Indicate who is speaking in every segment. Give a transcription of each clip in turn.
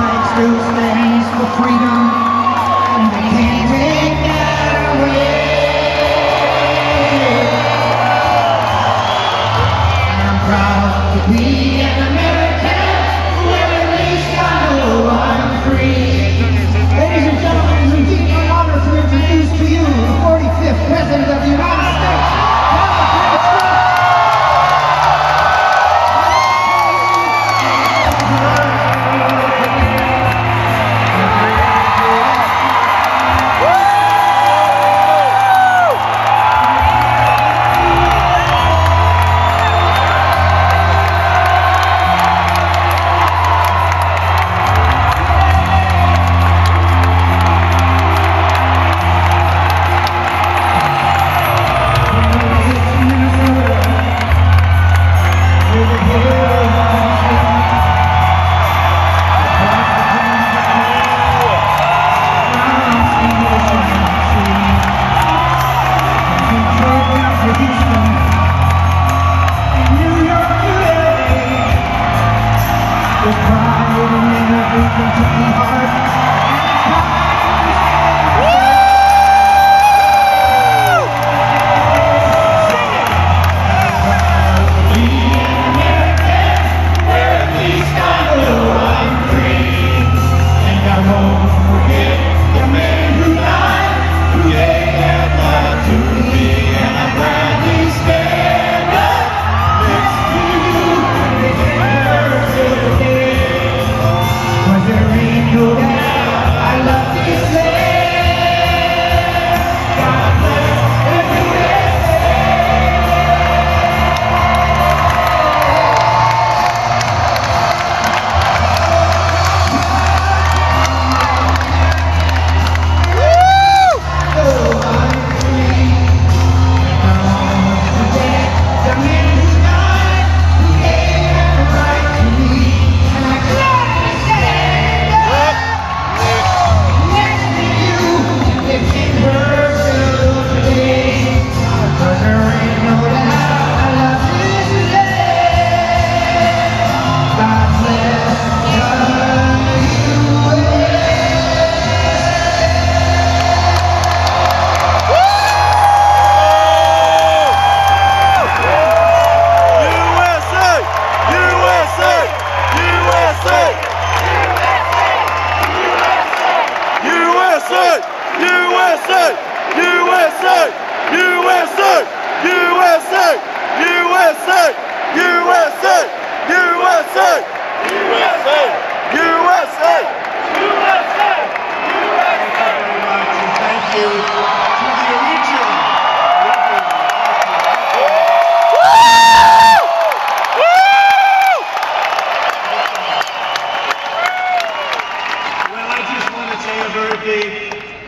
Speaker 1: fight still stands for freedom, and they can't take that away. I'm proud to be an American, where at least I know I'm free. Ladies and gentlemen, it's indeed my honor to introduce to you the 45th President of the United States. With pride in every Kentucky heart.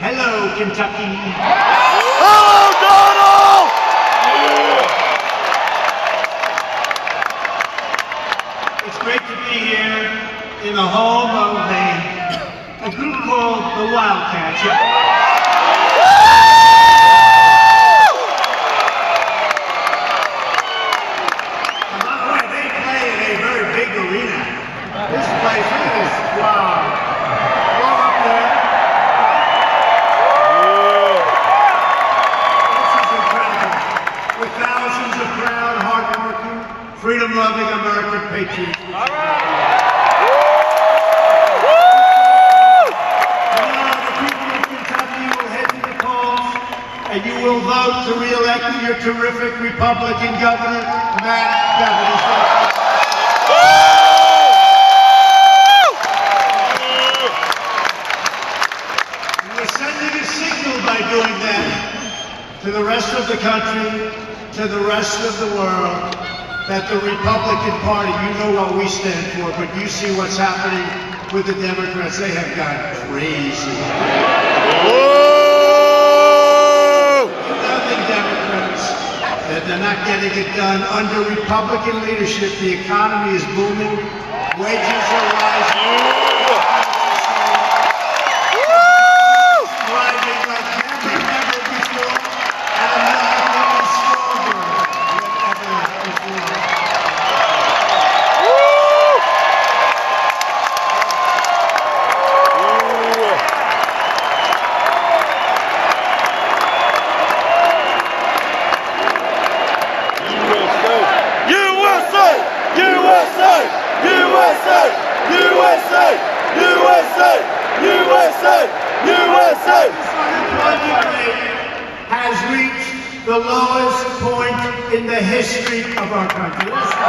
Speaker 2: Hello, Kentucky.
Speaker 3: Hello, Donald!
Speaker 2: It's great to be here in the home of a group called the Wildcats. They play in a very big arena. This place is, wow. All up there. With thousands of proud, hard-working, freedom-loving American patriots.
Speaker 3: All right.
Speaker 2: And now the people of Kentucky will head to the polls, and you will vote to re-elect your terrific Republican governor, Matt Beverly. We're sending a signal by doing that to the rest of the country, to the rest of the world, that the Republican Party, you know what we stand for, but you see what's happening with the Democrats. They have gone crazy.
Speaker 3: Whoa!
Speaker 2: Nothing Democrats, that they're not getting it done. Under Republican leadership, the economy is booming, wages are rising.
Speaker 3: USA!
Speaker 2: Unemployment rate has reached the lowest point in the history of our country. Let's go.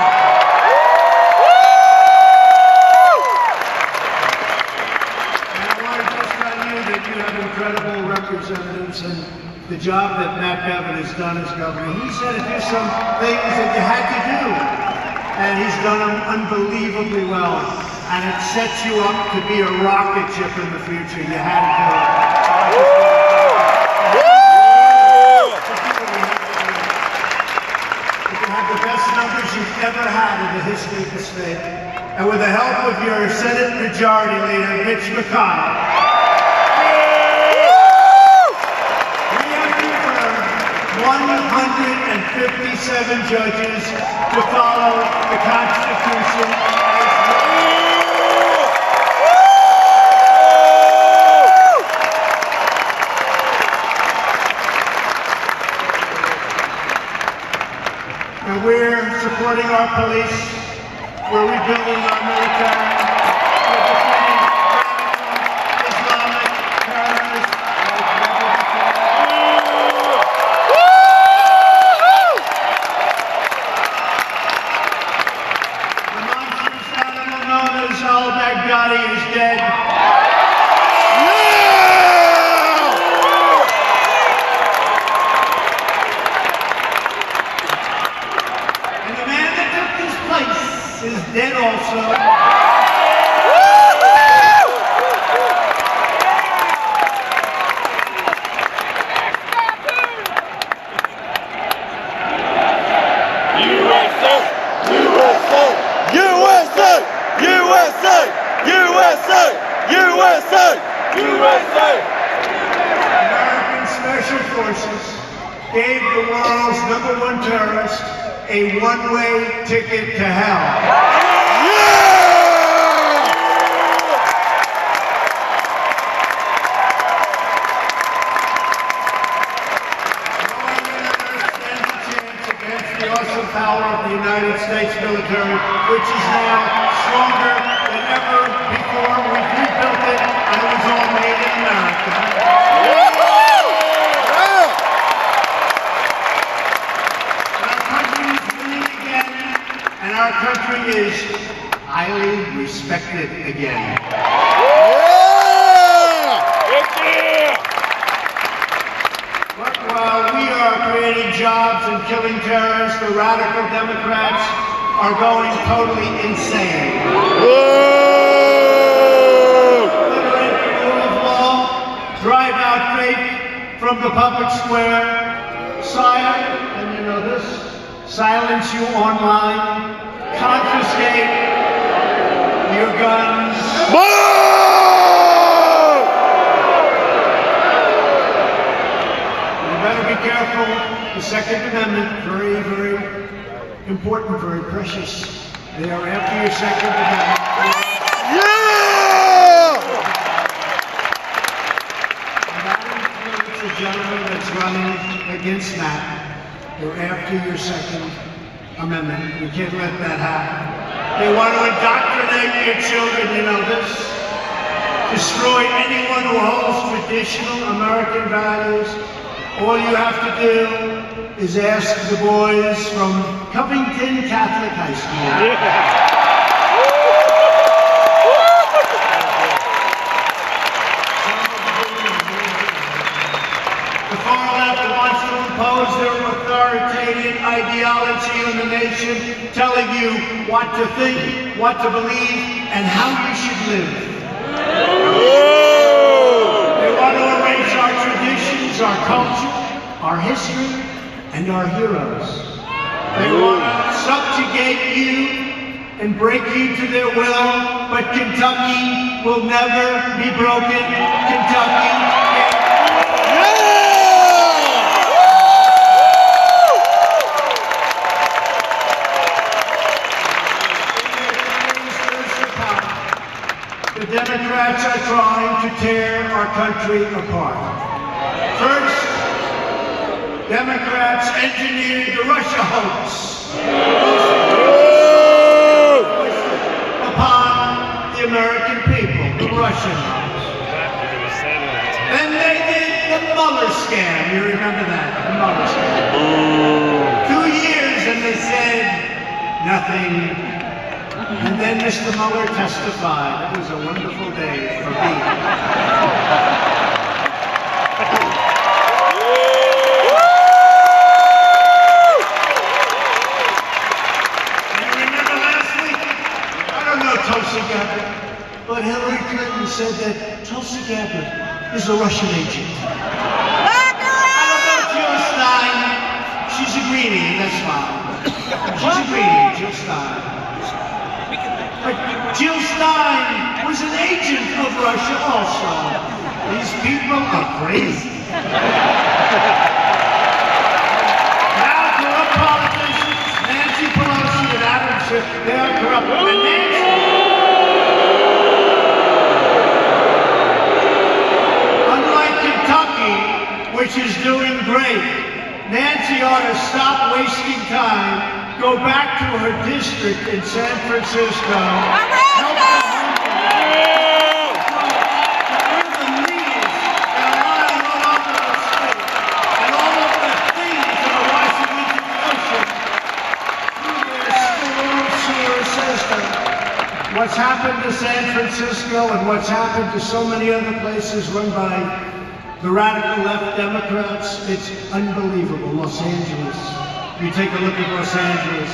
Speaker 2: And I want to just tell you that you have incredible representatives, and the job that Matt Bevin has done as governor. He said to do some things that you had to do, and he's done them unbelievably well. And it sets you up to be a rocket ship in the future. You had to do it. You have the best numbers you've ever had in the history of the state. And with the help of your Senate Majority Leader, Mitch McConnell, we have confirmed 157 judges to follow the Constitution as written. And we're supporting our police, we're rebuilding our military, we're defending radical Islamic terrorists like the monstrous animal known as al-Baghdadi is dead. Is dead also.
Speaker 3: USA! USA! USA! USA! USA! USA! USA!
Speaker 2: American Special Forces gave the world's #1 terrorist a one-way ticket to hell. The awesome power of the United States military, which is now stronger than ever before. We've rebuilt it, and it was all made in America. And our country is highly respected again. But while we are creating jobs and killing terrorists, the radical Democrats are going totally insane. Liberate the rule of law, drive out faith from the public square, and you know this, silence you online, confiscate your guns. You better be careful. The Second Amendment, very, very important, very precious. They are after your Second Amendment. And that includes the gentleman that's running against Matt. They're after your Second Amendment. We can't let that happen. They want to indoctrinate your children, you know this. Destroy anyone who holds traditional American values. All you have to do is ask the boys from Covington Catholic High School. The far left wants to impose their authoritarian ideology on the nation, telling you what to think, what to believe, and how you should live. They want to erase our traditions, our culture, our history, and our heroes. They want to subjugate you and break you to their will, but Kentucky will never be broken. Kentucky The Democrats are trying to tear our country apart. First, Democrats engineered the Russia hoax upon the American people, the Russians. Then they the Mueller scam. You remember that? The Mueller scam. 2 years and they said nothing. And then Mr. Mueller testified. It was a wonderful day for me. And you remember last week? I don't know Tulsi Gabbard, but Hillary Clinton said that Tulsi Gabbard is a Russian agent. I don't know Jill Stein. She's a greenie, and that's fine. She's a greenie, Jill Stein. But Jill Stein was an agent of Russia also. These people are crazy. Now corrupt politicians, Nancy Pelosi and Adam Schiff, they are corrupt. And Nancy, unlike Kentucky, which is doing great, Nancy ought to stop wasting time. Go back to her district in San Francisco. Help the leaders that are lying all over the state and all of the things that are washing into the ocean through their storm sewer system. What's happened to San Francisco and what's happened to so many other places run by the radical left Democrats, it's unbelievable. Los Angeles. You take a look at Los Angeles.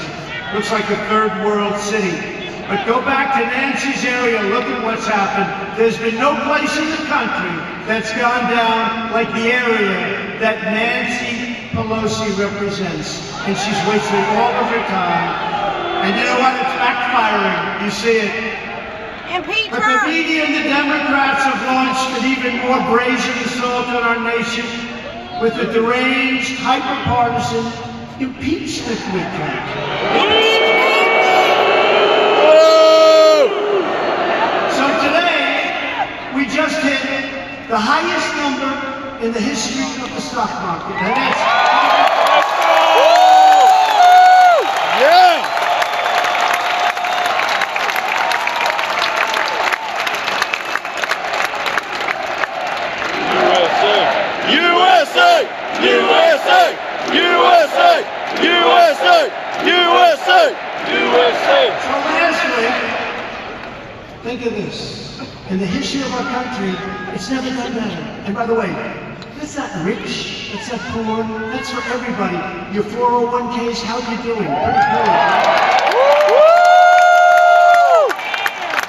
Speaker 2: Looks like a third world city. But go back to Nancy's area, look at what's happened. There's been no place in the country that's gone down like the area that Nancy Pelosi represents. And she's wasting all of her time. And you know what? It's backfiring. You see it.
Speaker 4: Impeach
Speaker 2: But
Speaker 4: her.
Speaker 2: the media and the Democrats have launched an even more brazen assault on our nation with the deranged, hyper-partisan impeachment weekend. So today, we just hit the highest number in the history of the stock market. And that's
Speaker 3: USA! USA! USA! USA! USA! USA!
Speaker 2: So lastly, think of this. In the history of our country, it's never done better. And by the way, that's not rich, that's not poor, that's for everybody. Your 401ks, how you doing? Pretty good.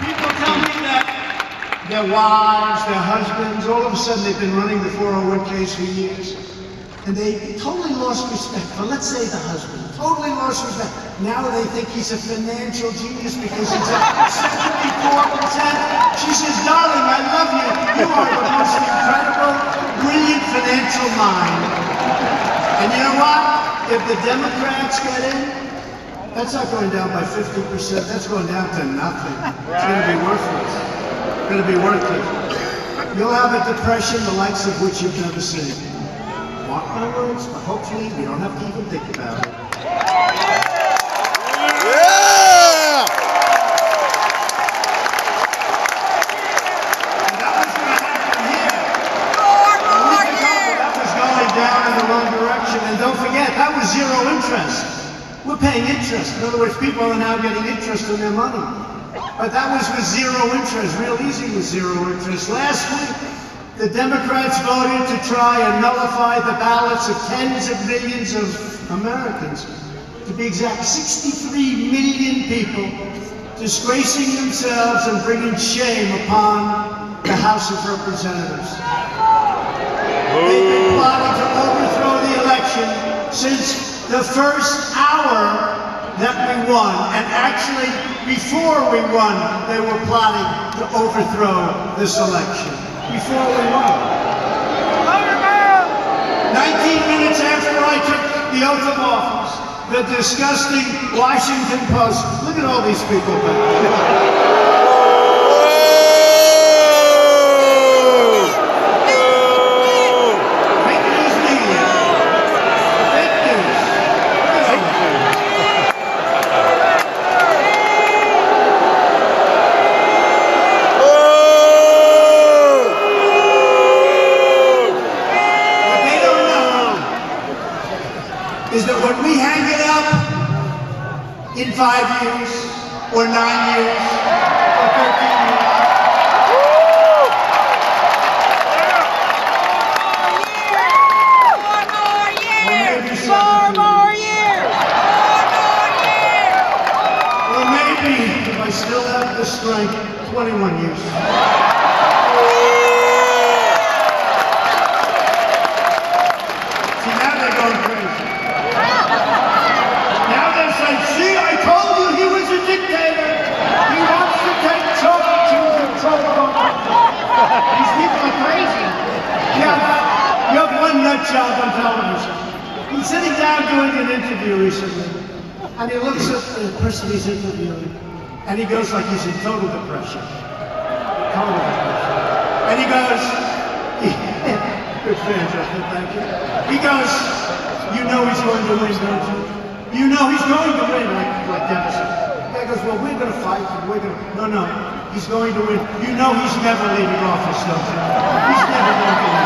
Speaker 2: People tell me that their wives, their husbands, all of a sudden they've been running the 401ks for years. And they totally lost respect for, let's say, the husband. Totally lost respect. Now they think he's a financial genius because he's at 74%. She says, darling, I love you. You are the most incredible, brilliant financial mind. And you know what? If the Democrats get in, that's not going down by 50%. That's going down to nothing. It's going to be worthless. It's going to be worthless. You'll have a depression the likes of which you've never seen. Mark my words, but hopefully we don't have to even think about it.
Speaker 3: Yeah!
Speaker 2: And that was going to happen here. A week ago, that was going down in the wrong direction. And don't forget, that was zero interest. We're paying interest. In other words, people are now getting interest on their money. But that was with zero interest, real easy with zero interest. Last week, the Democrats voted to try and nullify the ballots of tens of millions of Americans. To be exact, 63 million people disgracing themselves and bringing shame upon the House of Representatives. They've been plotting to overthrow the election since the first hour that we won. And actually, before we won, they were plotting to overthrow this election. Before we won. 19 minutes after I took the oath of office, the disgusting Washington Post, look at all these people back there. Fake news media. Fake news. Look at all that. 5 years, or 9 years, or 13 years. Or maybe, if I still have the strength, 21 years. See, now they're going crazy. Now they're saying, see, I told you he was a dictator. He wants to take Trump to control. These people are crazy. You have one nut job on television. He's sitting down doing an interview recently, and he looks at the person he's interviewing, and he goes like he's in total depression. Total depression. And he goes, good fan, Justin, thank you. He goes, you know he's going to win, don't you? You know he's going to win, like deficit. The guy goes, well, we're going to fight, and we're going to, no, he's going to win. You know he's never leaving office, don't you? He's never going to win.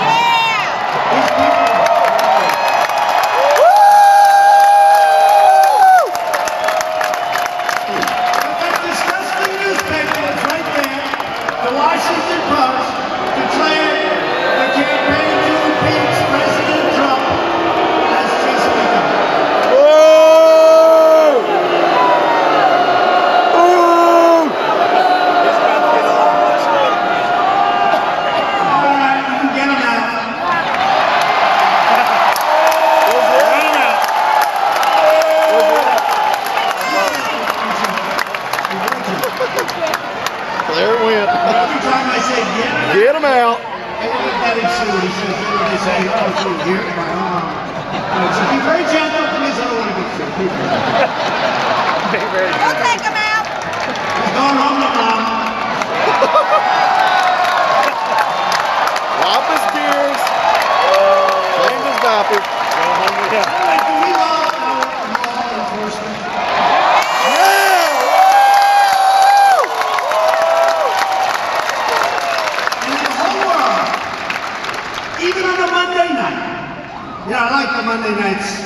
Speaker 2: These people, Washington Post declared the campaign to impeach President Trump has just begun.
Speaker 3: Whoa!
Speaker 2: All right, you can get him out.
Speaker 3: There it went.
Speaker 2: Every time I say
Speaker 3: Get him out.
Speaker 2: I look at that in Sue, he says, they say, oh, through here, my arm. So be very gentle, please, I don't want to get sick.
Speaker 4: We'll take him out.
Speaker 2: He's going home to mom.
Speaker 3: Wipe his tears. Change his diaper.
Speaker 2: Like, do we love our law enforcement? Even on a Monday night. Yeah, I like the Monday nights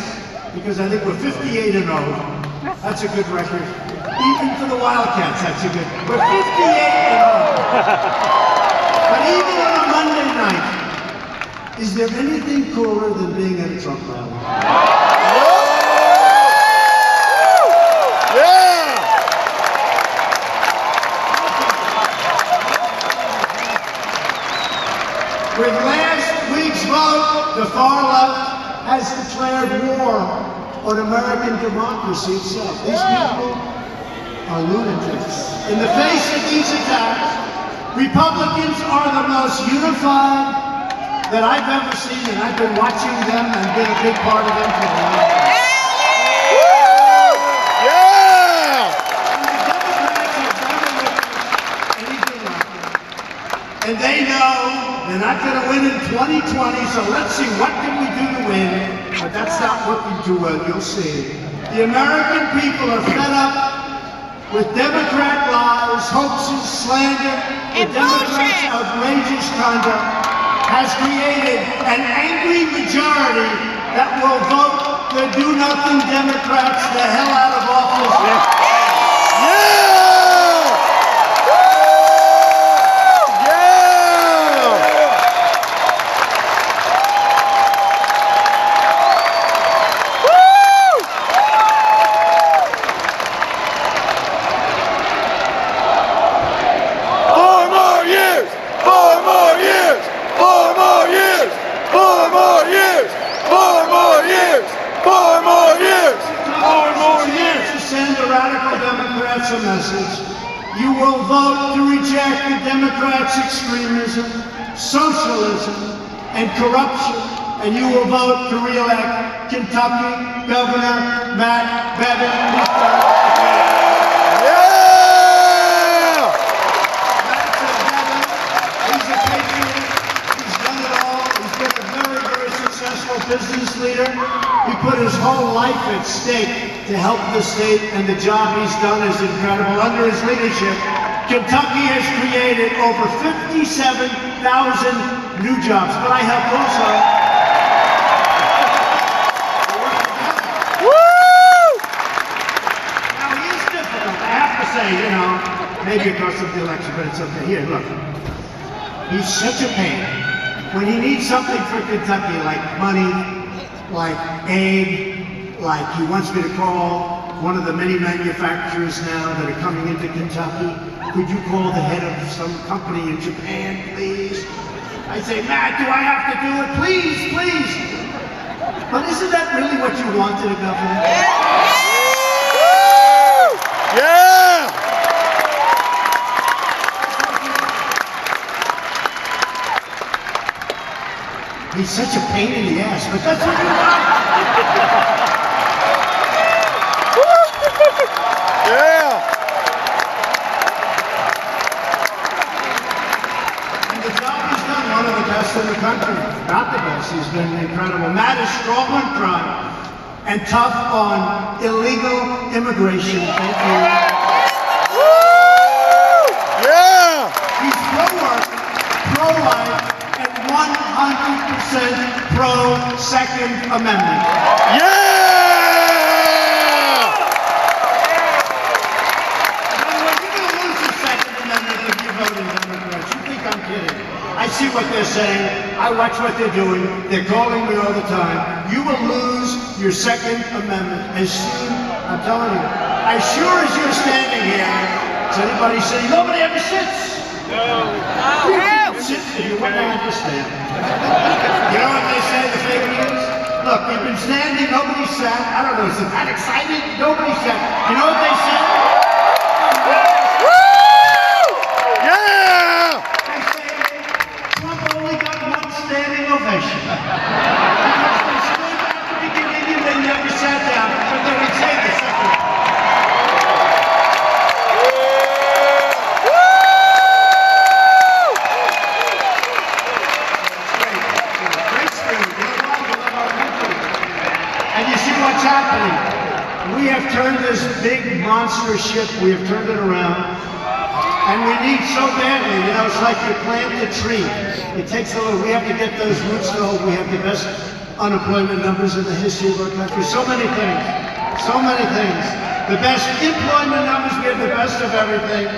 Speaker 2: because I think we're 58 and 0. That's a good record. Even for the Wildcats, that's a good. We're 58 and 0. But even on a Monday night, is there anything cooler than being at a Trump rally?
Speaker 3: Yeah!
Speaker 2: With last week's vote, the far left has declared war on American democracy itself. These people are lunatics. In the face of these attacks, Republicans are the most unified that I've ever seen, and I've been watching them and been a big part of them for a long time.
Speaker 3: Yeah!
Speaker 2: The Democrats have never witnessed anything like that. And they know they're not going to win in 2020, so let's see what can we do to win. But that's not working too well, you'll see. The American people are fed up with Democrat lies, hoaxes, slander, and Democrats' outrageous conduct has created an angry majority that will vote the do-nothing Democrats the hell out of office.
Speaker 3: Yeah!
Speaker 2: Send the radical Democrats a message. You will vote to reject the Democrats' extremism, socialism, and corruption, and you will vote to re-elect Kentucky Governor Matt Bevin. He's a patriot. He's done it all. He's been a very, very successful business leader. He put his whole life at stake to help the state, and the job he's done is incredible. Under his leadership, Kentucky has created over 57,000 new jobs. But I helped also. Woo! Now here's Maybe it cost him the election, but it's okay. Here, look. He's such a pain. When he needs something for Kentucky, like money, like aid, like he wants me to call one of the many manufacturers now that are coming into Kentucky. Could you call the head of some company in Japan, please? I say, Matt, do I have to do it? Please, please. But isn't that really what you want in a government?
Speaker 3: Yeah!
Speaker 2: He's such a pain in the ass, but that's what you want.
Speaker 3: Yeah!
Speaker 2: And the job he's done, one of the best in the country. Not the best, he's been incredible. Matt is strong on crime and tough on illegal immigration. Thank you.
Speaker 3: Yeah!
Speaker 2: He's pro-work, pro-life, and 100% pro-Second Amendment.
Speaker 3: Yeah!
Speaker 2: I see what they're saying. I watch what they're doing. They're calling me all the time. You will lose your Second Amendment as soon, I'm telling you, as sure as you're standing here. Is anybody saying nobody ever sits? No. Sit there, you wouldn't understand. You know what they say, the fake news? Look, we've been standing, nobody sat. I don't know, is it that exciting? Nobody sat. You know what they say? Standing ovation. Because they stood at the beginning and they never sat down, but they would say the second. Great spirit. We love our country. And you see what's happening. We have turned this big monster ship, we have turned it around. And we need so badly, you know, it's like you plant a tree. It takes a little, we have to get those roots to hold. We have the best unemployment numbers in the history of our country. So many things, so many things. The best employment numbers, we have the best of everything.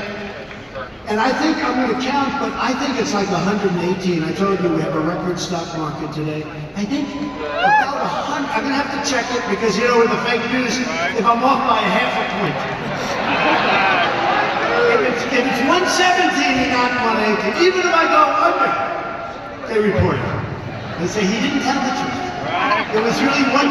Speaker 2: And I think, I'm going to count, but I think it's like 118. I told you we have a record stock market today. I think about 100, I'm going to have to check it because, you know, with the fake news, if I'm off by a half a point. If it's 117 and not 118, even if I go under, they report it. They say he didn't tell the truth. It was really 119,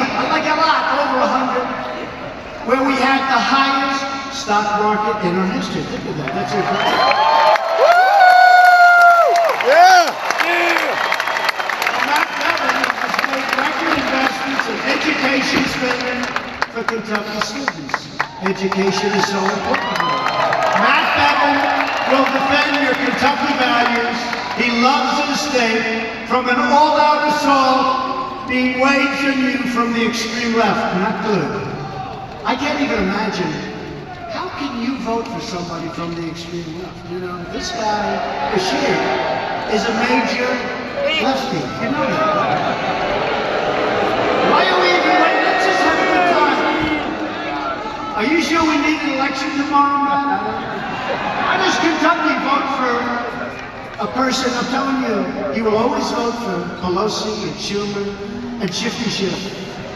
Speaker 2: but like a lot, over 100, where we had the highest stock market in our history. Think of that. That's incredible.
Speaker 3: Yeah!
Speaker 2: Matt Bevin has made record investments in education spending for Kentucky students. Education is so important. Matt Bevin will defend your Kentucky values. He loves his state from an all-out assault being waged on you from the extreme left. Not good. I can't even imagine. How can you vote for somebody from the extreme left? You know, this guy, Bashir, is a major lefty. You know that. Why are we even waiting? Let's just have a good time. Are you sure we need an election tomorrow, man? Why does Kentucky vote for a person? I'm telling you, you will always vote for Pelosi and Schumer and Shifty Schiff.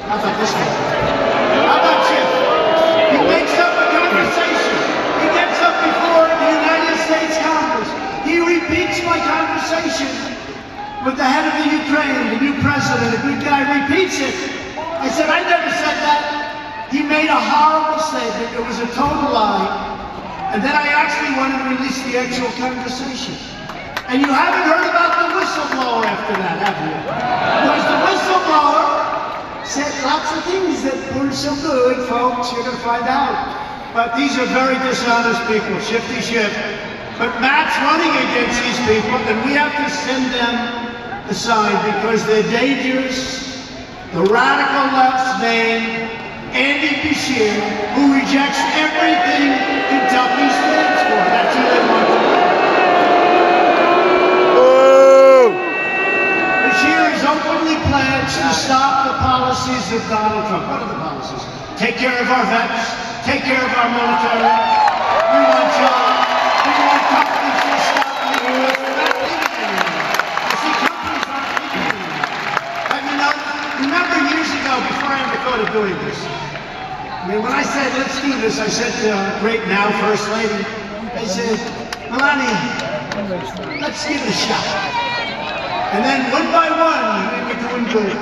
Speaker 2: How about this guy? How about Schiff? He makes up a conversation. He gets up before the United States Congress. He repeats my conversation with the head of the Ukraine, the new president, a good guy, repeats it. I said, I never said that. He made a horrible statement. It was a total lie. And then I actually wanted to release the actual conversation. And you haven't heard about the whistleblower after that, have you? Because the whistleblower said lots of things that weren't so good, folks. You're going to find out. But these are very dishonest people, Shifty Schiff. But Matt's running against these people, and we have to send them aside because they're dangerous. The radical left's name, Andy Bashir, who rejects everything Kentucky stands for. That's who they want to be. Bashir has openly pledged to stop the policies of Donald Trump. What are the policies? Take care of our vets, take care of our military, We want jobs. We want companies to stop leaving us. We're not leaving anymore. You see, companies aren't leaving anymore. Have you not? Remember years ago, before I ever thought of doing this, I mean, when I said, let's do this, I said to our great now First Lady, I said, Melania, let's give it a shot. And then one by one, we were doing good.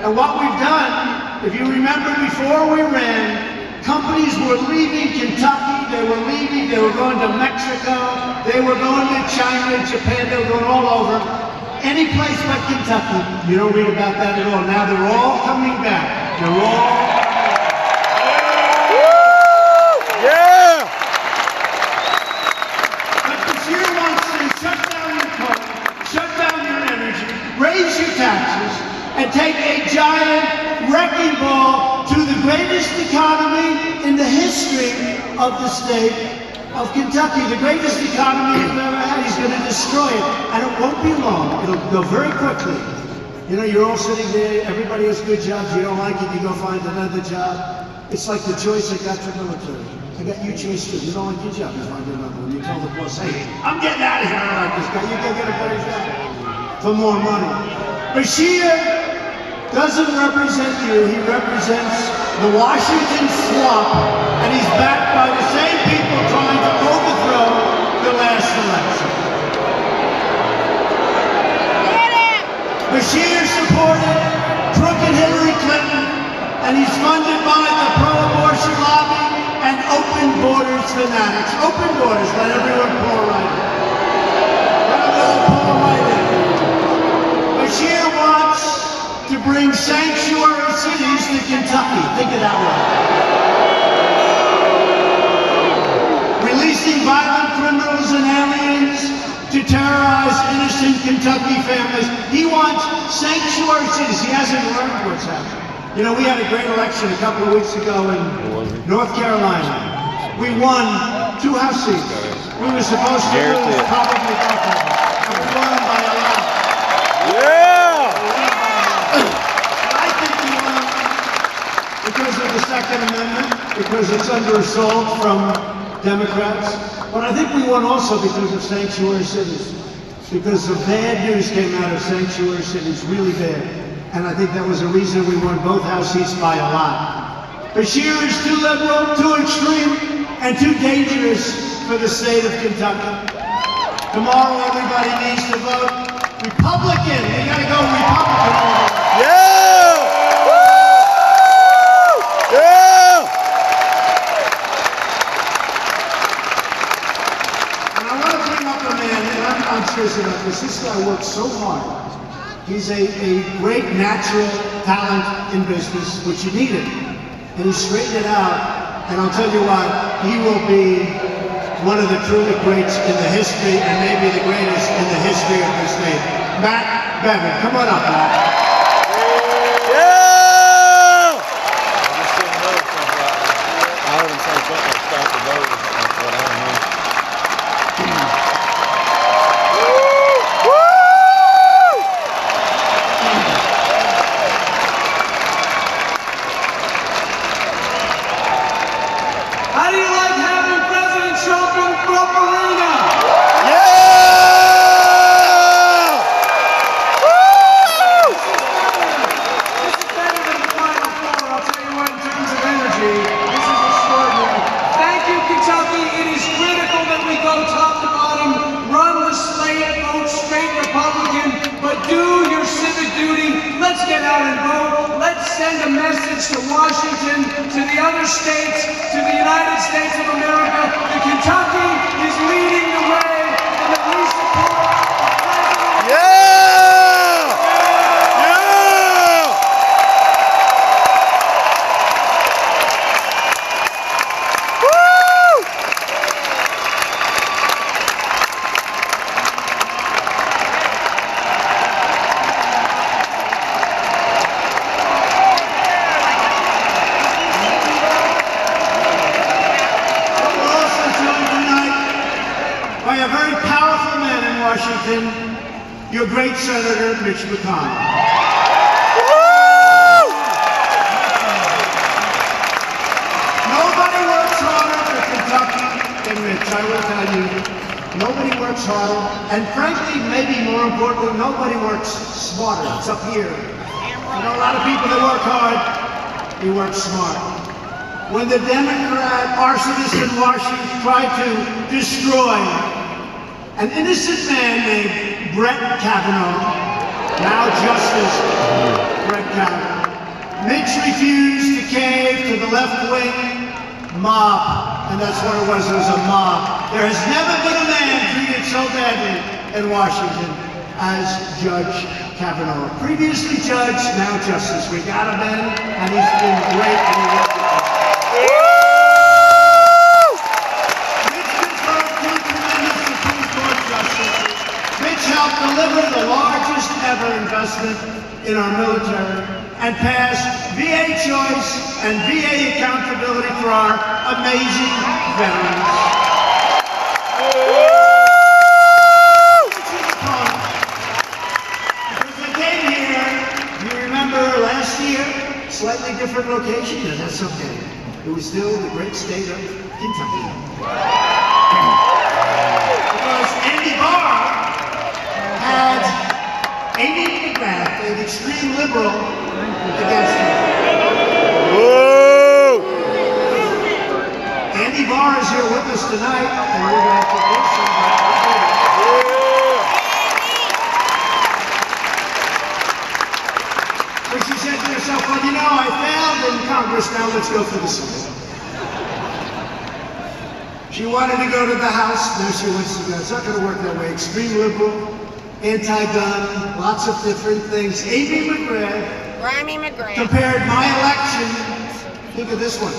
Speaker 2: And what we've done, if you remember before we ran, companies were leaving Kentucky, they were going to Mexico, they were going to China, Japan, they were going all over. Any place but Kentucky. You don't read about that at all. Now they're all coming back. They're all...
Speaker 3: Yeah!
Speaker 2: But this year wants to shut down your coal, shut down your energy, raise your taxes, and take a giant wrecking ball to the greatest economy in the history of the state of Kentucky, the greatest economy we've ever had. He's going to destroy it, and it won't be long. It'll go very quickly. You know, you're all sitting there, everybody has good jobs, you don't like it, you go find another job. It's like the choice I got from the military. I got you choice too. You don't like your job, you find another one. You tell the boss, hey, I'm getting out of here, I don't like this guy, you go get a better job for more money. Bashir doesn't represent you, he represents the Washington swamp, and he's backed by the same people trying to overthrow the last election. Bashir supported crooked Hillary Clinton, and he's funded by the pro-abortion lobby and open borders fanatics. Open borders, let everyone pour right in. Let them all pour right in. Bashir wants to bring sanctuary cities to Kentucky. Think of that one. Releasing violent criminals and aliens to terrorize innocent Kentucky families. He wants sanctuary cities. He hasn't learned what's happening. You know, we had a great election a couple of weeks ago in North Carolina. We won 2 House seats. We were supposed to lose probably both of them. And we won by a lot.
Speaker 3: Yeah!
Speaker 2: I think we won because of the Second Amendment, because it's under assault from Democrats. But I think we won also because of sanctuary cities. Because the bad news came out of sanctuary cities, really bad. And I think that was a reason we won both House seats by a lot. Bashir is too liberal, too extreme, and too dangerous for the state of Kentucky. Tomorrow everybody needs to vote Republican. We gotta go Republican.
Speaker 3: Yeah! Woo! Yeah!
Speaker 2: And I want to bring up a man, and I'm serious about this. This guy works so hard. He's a great natural talent in business, which you needed. And he straightened it out, and I'll tell you what, he will be one of the truly greats in the history, and maybe the greatest in the history of this state. Matt Bevin, come on up, Matt.
Speaker 3: Yeah! I'm just seeing another stuff I heard him say something like stop the vote or something like that. I don't know.
Speaker 1: How do you like having President Trump in Rupp Arena?
Speaker 3: Yeah! Woo!
Speaker 1: This is better than the Final Four. I'll tell you what, in terms of energy, this is extraordinary. Thank you, Kentucky. It is critical that we go top to bottom, run the slate, vote straight Republican, but do your civic duty. Let's get out and vote. Let's send a message to Washington, to the other states, to the United States of America, that Kentucky is leading the way and that we support President.
Speaker 3: Yeah! Yeah! Woo!
Speaker 2: We're also joined tonight by a very powerful man in Washington, your great Senator Mitch McConnell.
Speaker 3: Woo!
Speaker 2: Nobody works harder for Kentucky than Mitch. I will tell you, nobody works harder, and frankly, maybe more importantly, nobody works smarter. It's up here. You know, a lot of people that work hard, they work smart. When the Democrat arsonist in Washington tried to destroy an innocent man named Brett Kavanaugh, now Justice Brett Kavanaugh, Mitch refused to cave to the left-wing mob, and that's what it was a mob. There has never been a man treated so badly in Washington as Judge Kavanaugh. Previously judge, now justice. We got him in, and he's been great. And he worked Mitch confirmed two tremendous Supreme Court justices. Mitch helped deliver the largest ever investment in our military and passed VA choice and VA accountability for our amazing veterans. Because I came here, you remember last year, slightly different location, and that's okay. It was still the great state of Kentucky. Because Andy Barr had Amy McGrath, an extreme liberal, against him.
Speaker 3: Whoa!
Speaker 2: Andy Barr is here with us tonight, and we're going to do some. But she said to herself, well, you know, I failed in Congress, now let's go for the Senate. She wanted to go to the House, now she wants to go. It's not going to work that way. Extreme liberal, anti-gun, lots of different things. Amy McGrath compared my election. Look at this one.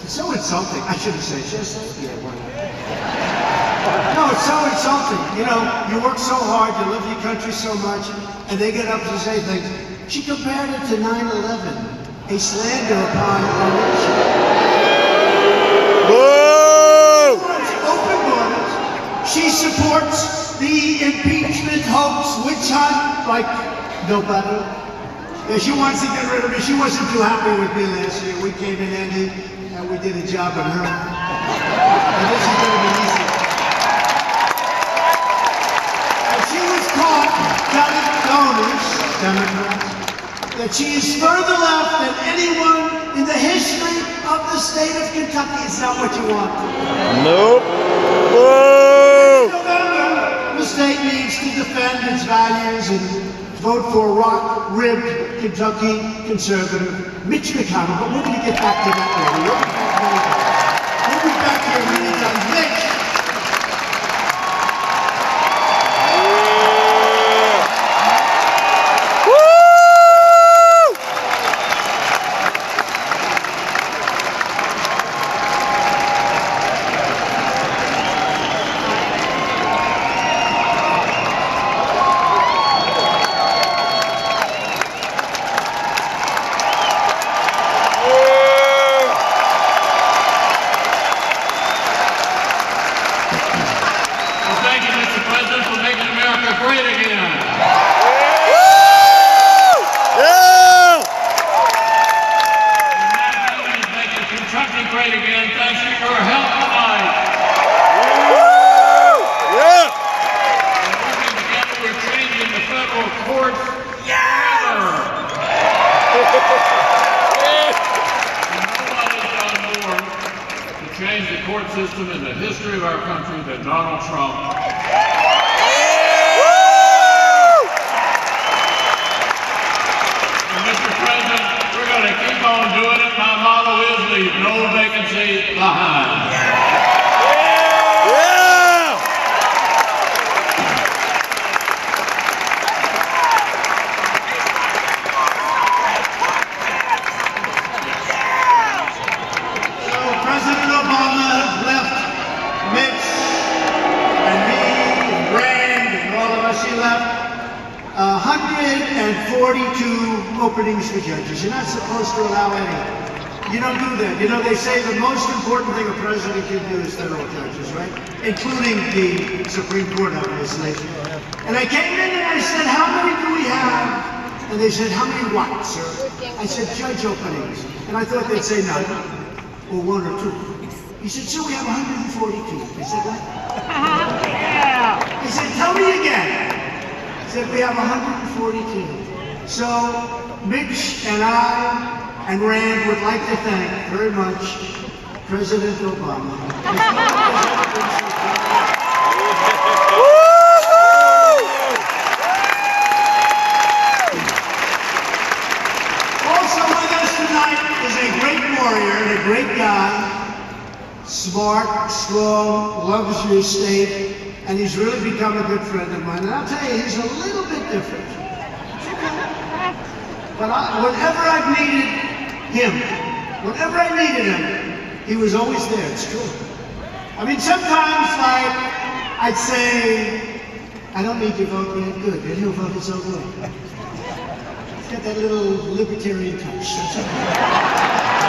Speaker 2: It's so insulting. I shouldn't say just. Yeah, why not? No, it's so insulting. You know, you work so hard, you love your country so much, and they get up to say things. She compared it to 9/11, a slander upon our nation.
Speaker 3: Whoa!
Speaker 2: Open borders. She supports the impeachment hoax, witch hunt, like no better. Yeah, she wants to get rid of me. She wasn't too happy with me last year. We came in handy, and we did a job on her. And this is going to be easy. And she was caught telling donors, Democrats, that she is further left than anyone in the history of the state of Kentucky. It's not what you want.
Speaker 3: Nope. Whoa!
Speaker 2: November, the state needs to defend its values and vote for rock-ribbed Kentucky conservative Mitch McConnell. But we're going to get back to that later. We'll be back here many times. Mitch!
Speaker 4: Change the court system in the history of our country than Donald Trump. And Mr. President, we're going to keep on doing it. My motto is leave no vacancy behind.
Speaker 2: She left 142 openings for judges. You're not supposed to allow any. You don't do that. You know, they say the most important thing a president can do is federal judges, right? Including the Supreme Court, obviously. And I came in and I said, how many do we have? And they said, how many what, sir? I said, judge openings. And I thought they'd say none, or one or two. He said, so we have 142. I said, what? He said, tell me again. He said, we have 142. So Mitch and I and Rand would like to thank very much President Obama. Also with us tonight is a great warrior and a great guy. Smart, strong, loves your state, and he's really become a good friend of mine. And I'll tell you, he's a little bit different. But whenever I've needed him, whenever I needed him, he was always there. It's true. I mean, sometimes, like, I'd say, I don't need your vote yet. Good. And he'll vote so good. He's got that little libertarian touch. That's okay.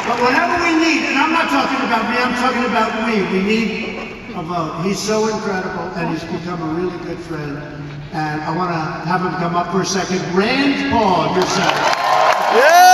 Speaker 2: But whenever we need, and I'm not talking about me, I'm talking about we need a vote. He's so incredible, and he's become a really good friend. And I want to have him come up for a second. Rand Paul, your side.
Speaker 3: Yeah!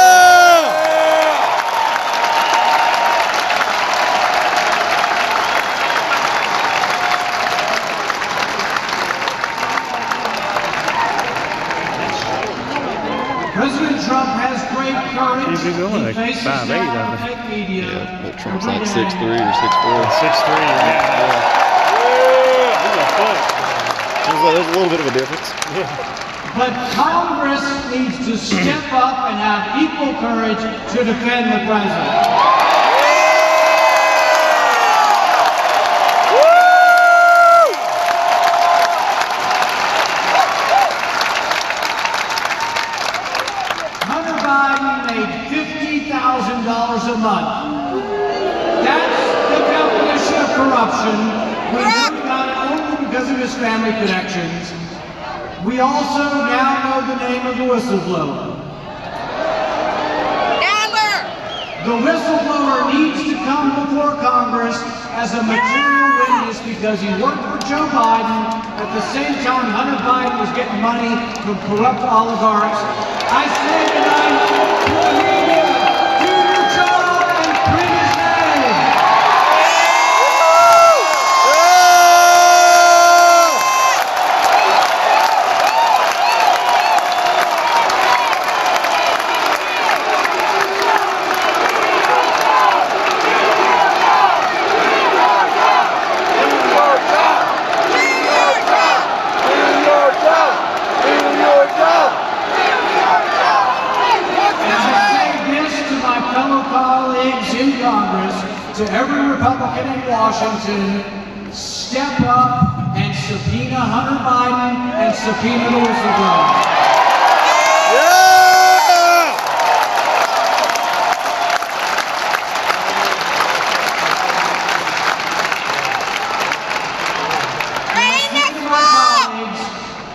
Speaker 1: President Trump has great courage.
Speaker 3: He's only like 5'8", I think.
Speaker 1: media.
Speaker 5: Yeah, but Trump's like 6'3" or 6'4".
Speaker 3: 6'3", yeah. He's a foot.
Speaker 5: There's a little bit of a difference.
Speaker 1: But Congress needs to step up and have equal courage to defend the president. Hunter Biden made $50,000 a month. That's the definition of corruption. We know not only because of his family connections, we also now know the name of the whistleblower. The whistleblower needs to come before Congress as a material witness because he worked for Joe Biden at the same time Hunter Biden was getting money from corrupt oligarchs. I say tonight, to the media, do your job and print his name. To every Republican in Washington, step up and subpoena Hunter Biden and subpoena the whistleblower.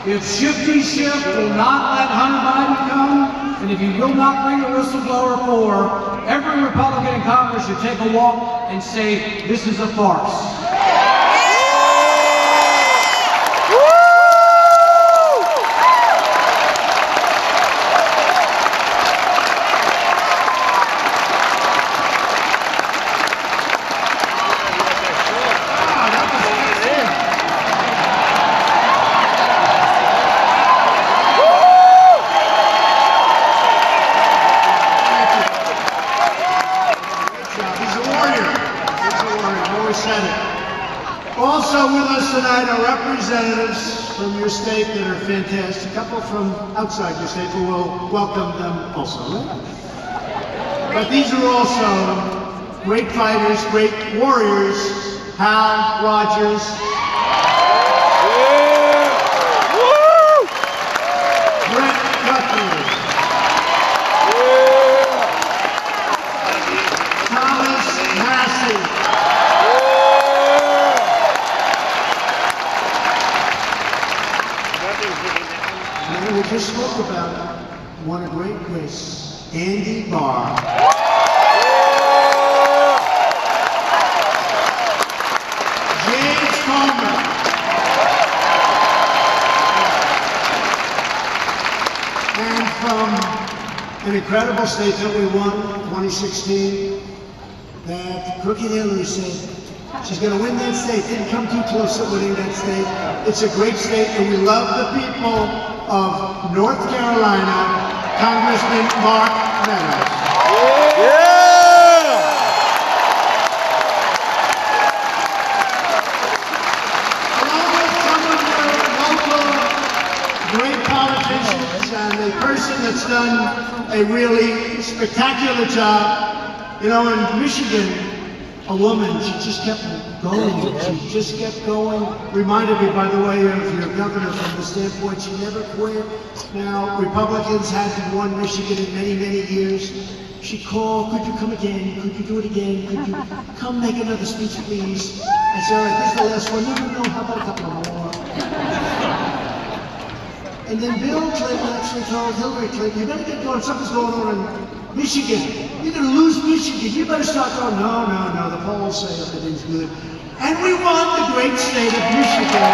Speaker 1: If Shifty Schiff will not let Hunter Biden come, and if he will not bring the whistleblower forward, every Republican in Congress should take a walk and say, this is a farce. Also with us tonight are representatives from your state that are fantastic. A couple from outside your state, but we'll welcome them also. But these are also great fighters, great warriors. Hal Rogers. Brett Guthrie. Thomas Massey. We just spoke about one of great grace, Andy Barr. James Comer. And from
Speaker 2: an incredible state that we won 2016. That crooked Hillary said she's going to win that state. Didn't come too close to winning that state. It's a great state, and we love the people of North Carolina. Congressman Mark Meadows.
Speaker 5: Yeah!
Speaker 2: Along with some of your local great politicians and a person that's done a really spectacular job. You know, in Michigan, a woman, she just kept going. She just kept going. Reminded me, by the way, of your governor from the standpoint she never quit. Now, Republicans hadn't won Michigan in many, many years. She called, could you come again? Could you do it again? Could you come make another speech, please? I said, all right, this is the last one. No, how about a couple more? And then Bill Clinton actually told Hillary Clinton, you better get going, something's going on in Michigan. You're going to lose Michigan. You better start going, no, the polls say everything's good. And we won the great state of Michigan.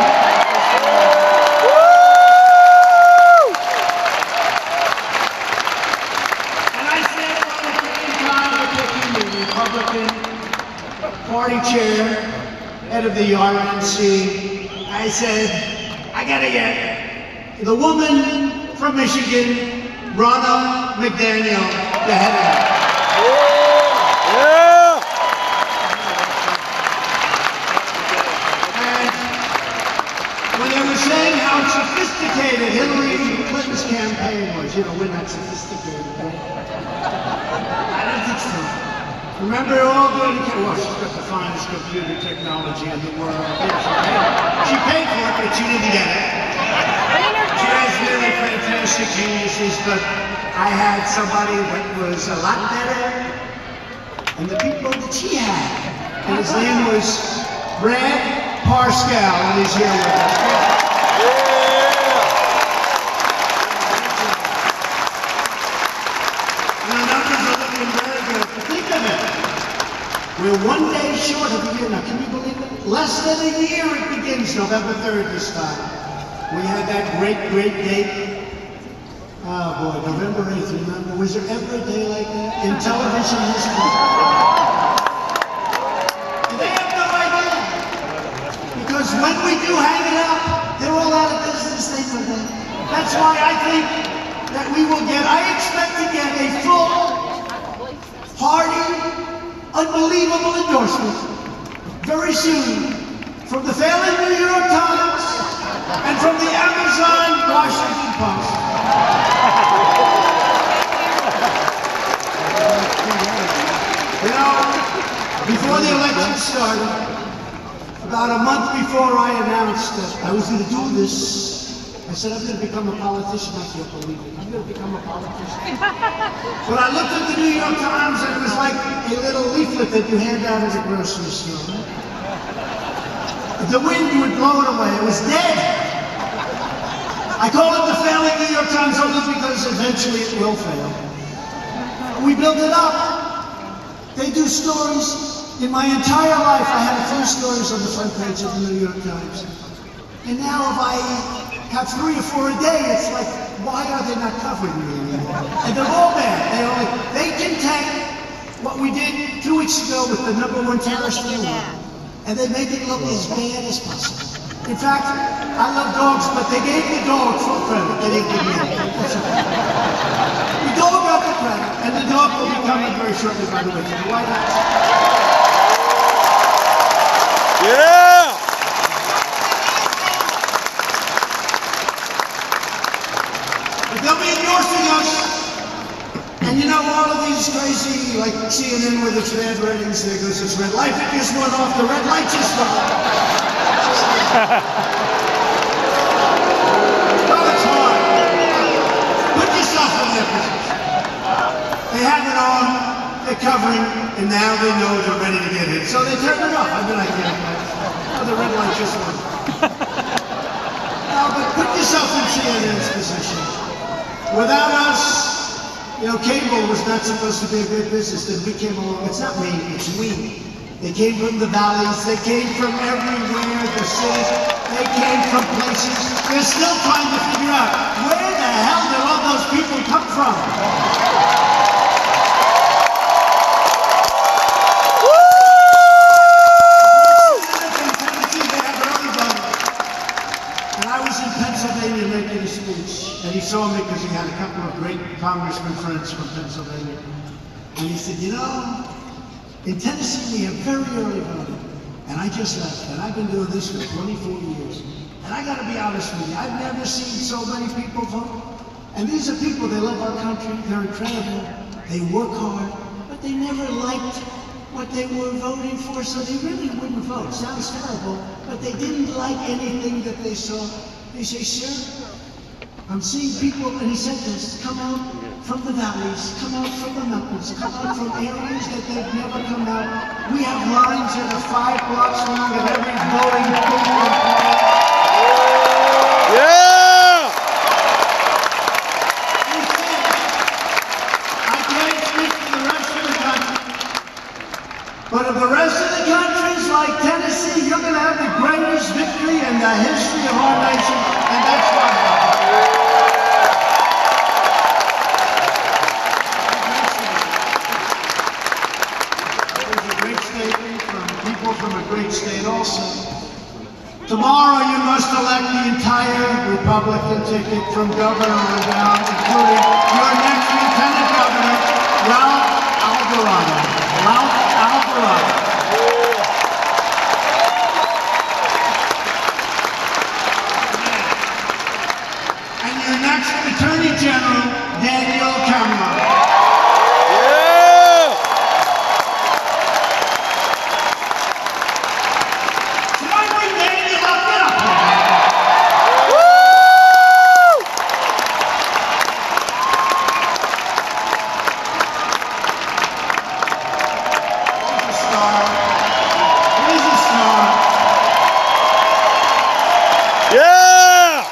Speaker 2: And I said, well, at the same time, we're picking the Republican Party chair, head of the RNC. I said, I got to get the woman from Michigan, Ronna McDaniel, the head of it.
Speaker 5: Yeah!
Speaker 2: And when they were saying how sophisticated Hillary Clinton's campaign was, you know, we're not sophisticated, right? I don't think so. Remember, all doing the, well, she's got the finest computer technology in the world. She paid for it, but she didn't get it. She has really fantastic geniuses, but I had somebody that was a lot better than the people that she had. And his name was Brad Parscale, and he's here with us. And the numbers are looking very good. But think of it. We're 1 day short of the year. Now, can you believe it? Less than a year it begins, November 3rd this time. We had that great date. Oh boy, November 8th, remember? Was there ever a day like that in television history? They have no idea. Because when we do hang it up, they're all out of business, they know that. That's why I think that we will get, I expect to get a full, hearty, unbelievable endorsement very soon from the failing New York Times and from the Amazon Washington Post. You know, before the election started, about a month before I announced that I was going to do this, I said, I'm going to become a politician. I can't believe it. I'm going to become a politician. But I looked at the New York Times and it was like a little leaflet that you hand out at a grocery store. The wind would blow it away. It was dead. I call it the failing New York Times only because eventually it will fail. We built it up. They do stories. In my entire life, I had a few stories on the front page of the New York Times. And now if I have 3 or 4 a day, it's like, why are they not covering me anymore? And they're all bad. They can take what we did 2 weeks ago with the #1 terrorist film, and they make it look as bad as possible. In fact, I love dogs, but they gave the dog full credit. They didn't give me anything. The dog got the credit, and the dog will be coming very shortly, by the way, to the White House.
Speaker 5: Yeah!
Speaker 2: But they'll be endorsing us. And you know, all of these crazy, like CNN with its red ratings, there goes its red light. It just went off. The red light just went off. Well, it's hard. Put yourself in their position. They have it on, they're covering, and now they know they're ready to get hit. So they turn it off. I mean, I can't. Oh, the red light just went off. Now, but put yourself in CNN's position. Without us, you know, cable was not supposed to be a good business. Then we came along. It's not me, it's we. They came from the valleys. They came from everywhere, the cities. They came from places. They're still trying to figure out where the hell did all those people come from? Pennsylvania making a speech, and he saw me because he had a couple of great congressman friends from Pennsylvania. And he said, you know, in Tennessee we have very early voting, and I just left, and I've been doing this for 24 years. And I gotta be honest with you, I've never seen so many people vote. And these are people, they love our country, they're incredible, they work hard, but they never liked what they were voting for, so they really wouldn't vote. Sounds terrible, but they didn't like anything that they saw. They say, sir, I'm seeing people, and he said this, come out from the valleys, come out from the mountains, come out from areas that they've never come out. We have lines that are 5 blocks long at every voting booth.
Speaker 5: Yeah!
Speaker 2: He said, I can't speak for the rest of the country, but if the rest of the country's like Tennessee, you're going to have the greatest victory in the history of our nation, and that's why. There's a great statement from people from a great state also. Tomorrow you must elect the entire Republican ticket from governor on down, including your next lieutenant governor, Rupp Arena. And your next Attorney General, Daniel Cameron.
Speaker 5: Yeah!
Speaker 2: Should I bring Daniel up? Get up here.
Speaker 5: Woo!
Speaker 2: He's a star. He's a star.
Speaker 5: Yeah!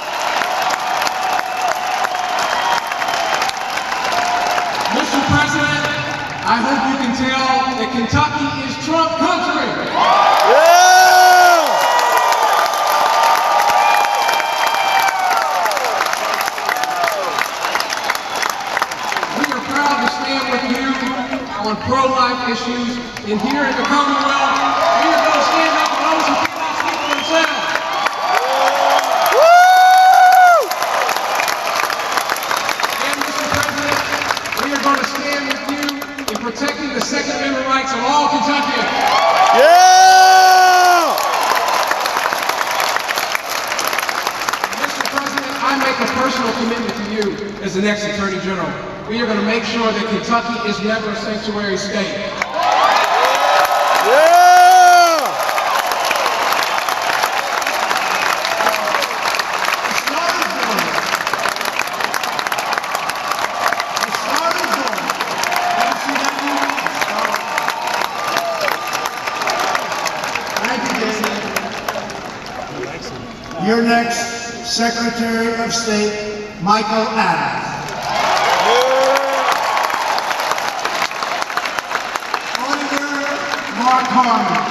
Speaker 6: Mr. President, I hope you can tell that Kentucky is Trump country.
Speaker 5: Yeah!
Speaker 6: We are proud to stand with you on pro-life issues, and here in the Commonwealth, we are going to stand up for those who cannot speak for themselves.
Speaker 5: Woo!
Speaker 6: And Mr. President, we are going to stand with you in protecting the Second Amendment rights of all Kentuckians.
Speaker 5: Yeah!
Speaker 6: Mr. President, I make a personal commitment to you as the next Attorney General. We are going to make sure that Kentucky is never a sanctuary state.
Speaker 5: Yeah!
Speaker 2: Your next Secretary of State, Michael Adams. Auditor, Mark Harmon.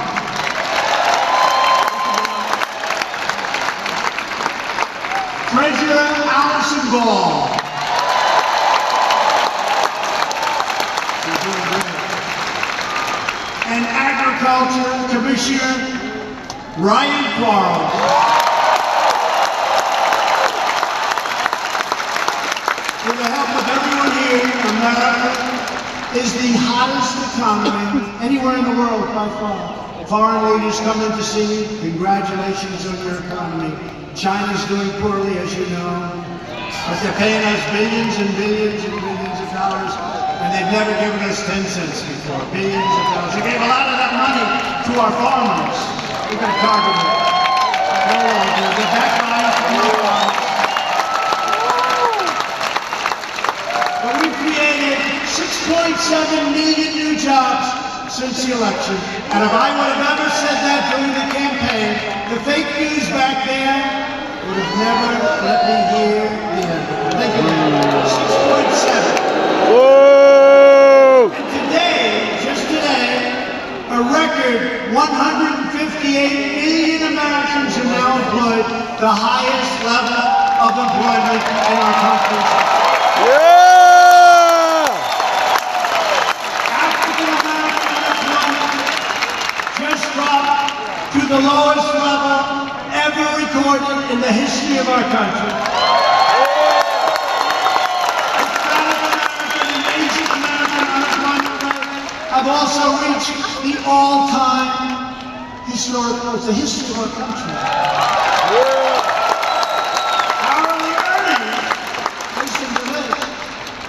Speaker 2: Treasurer, Allison Ball. You're doing great. And Agriculture Commissioner, Ryan Quarles. With the help of everyone here, America is the hottest economy anywhere in the world by far. Foreign leaders come in to see you. Congratulations on your economy. China's doing poorly, as you know, but they're paying us billions and billions and billions of dollars, and they've never given us 10 cents before. Billions of dollars. They gave a lot of that money to our farmers. We're going to target them. No longer. They're backline from our farmers. But we created 6.7 million new jobs since the election. And if I would have ever said that during the campaign, the fake news back there would have never let me hear the end of it. Thank you. 6.7.
Speaker 5: Whoa!
Speaker 2: And today, just today, a record 158 million Americans are now employed, the highest level of employment in our country.
Speaker 5: Yeah!
Speaker 2: African American unemployment just dropped to the lowest level ever recorded in the history of our country. Hispanic American and Asian American unemployment rate have also reached the all-time historic lows, the history of our country. Hourly earnings, listen to this,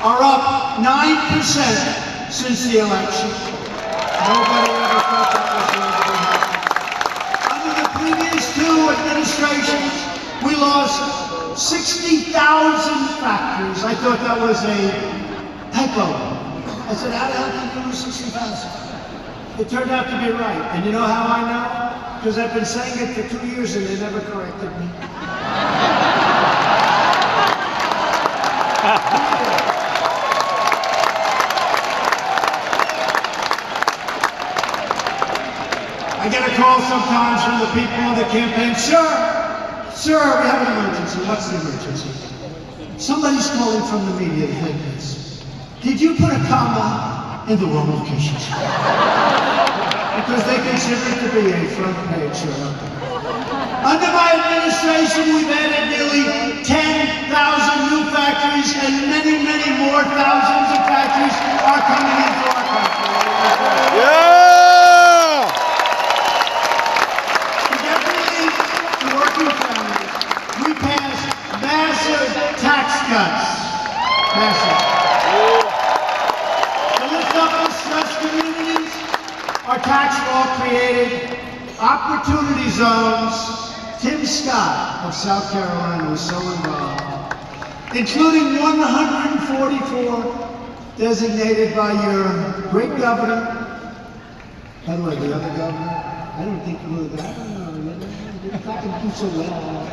Speaker 2: are up 9% since the election. Nobody ever thought that was going to happen. Under the previous two administrations, we lost 60,000 factories. I thought that was a typo. I said, how the hell can you lose 60,000? It turned out to be right. And you know how I know? Because I've been saying it for 2 years and they never corrected me. I get a call sometimes from the people on the campaign, sir, we have an emergency. What's the emergency? Somebody's calling from the media to think this. Did you put a comma in the wrong location? Because they consider it to be a front page show. Under my administration, we've added nearly 10,000 new factories and many, many more thousands of factories are coming into our country.
Speaker 5: Yeah!
Speaker 2: To get relief to working families, we passed massive tax cuts. Massive. To lift up the stressed communities, our tax law created opportunity zones. Tim Scott of South Carolina was so involved, including 144 designated by your great governor. By the way, the other governor, I don't think you knew that. I don't know. You're not going to do so well.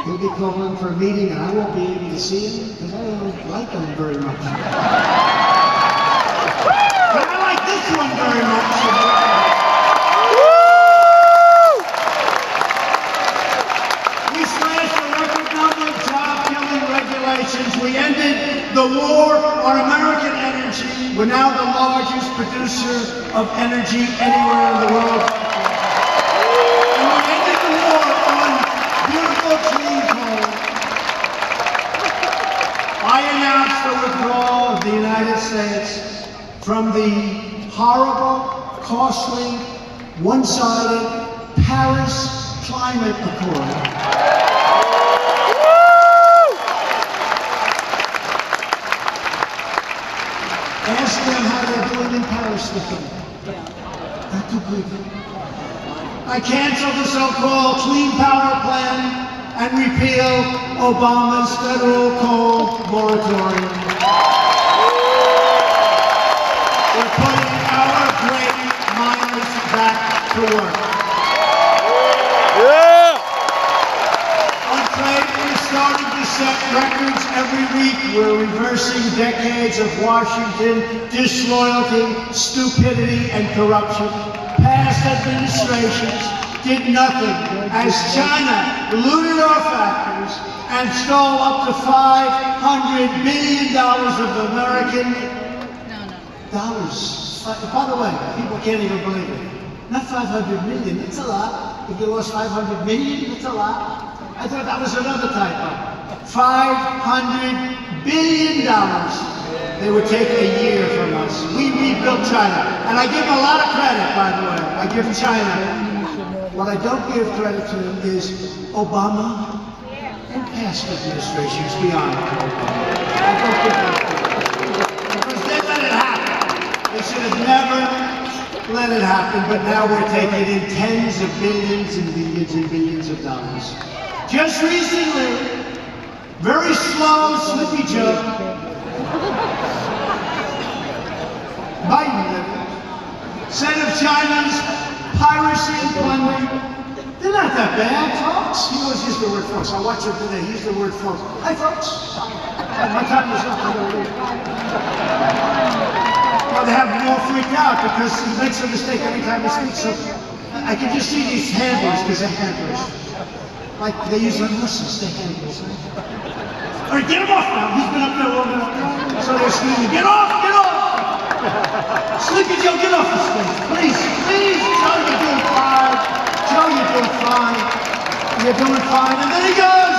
Speaker 2: He'll be calling for a meeting and I won't be able to see him because I don't like him very much. But I like this one very much. We slashed a record number of job-killing regulations. We ended the war on American energy. We're now the largest producer of energy anywhere in the world. And we ended the war on beautiful clean coal. I announced the withdrawal of the United States from the horrible, costly, one-sided Paris Climate Accord. Ask them how they're doing in Paris with them. Not too good. I canceled the so-called Clean Power Plan and repealed Obama's federal coal moratorium. We're putting our great miners back to work.
Speaker 5: Yeah!
Speaker 2: On trade, we're starting to set records every week. We're reversing decades of Washington disloyalty, stupidity, and corruption. Past administrations did nothing as China looted our factories and stole up to $500 billion of American dollars. By the way, people can't even believe it. Not 500 million, that's a lot. If you lost 500 million, that's a lot. I thought that was another typo. $500 billion. They would take a year from us. We rebuilt China. And I give them a lot of credit, by the way. I give China. What I don't give credit to is Obama and past administrations beyond Obama. I don't give them credit. Because they let it happen. They should have never let it happen, but now we're taking in tens of billions and billions of dollars. Just recently, very slow, slippy joke, Biden said of China's piracy and plunder, they're not that bad, folks. He always used the word folks. I watched him today, he used the word folks. Hi, folks. My time is up. Well, they have them all freaked out because he makes a mistake every time he speaks. So I can just see these handlers, because they're handlers. Like they usually listen, stay handlers. All right, get him off now. He's been up there long enough. So they're screaming, get off, get off! Sleepy Joe, get off the stage. Please, please. Joe, you're doing fine. Joe, you're doing fine. You're doing fine. And then he goes,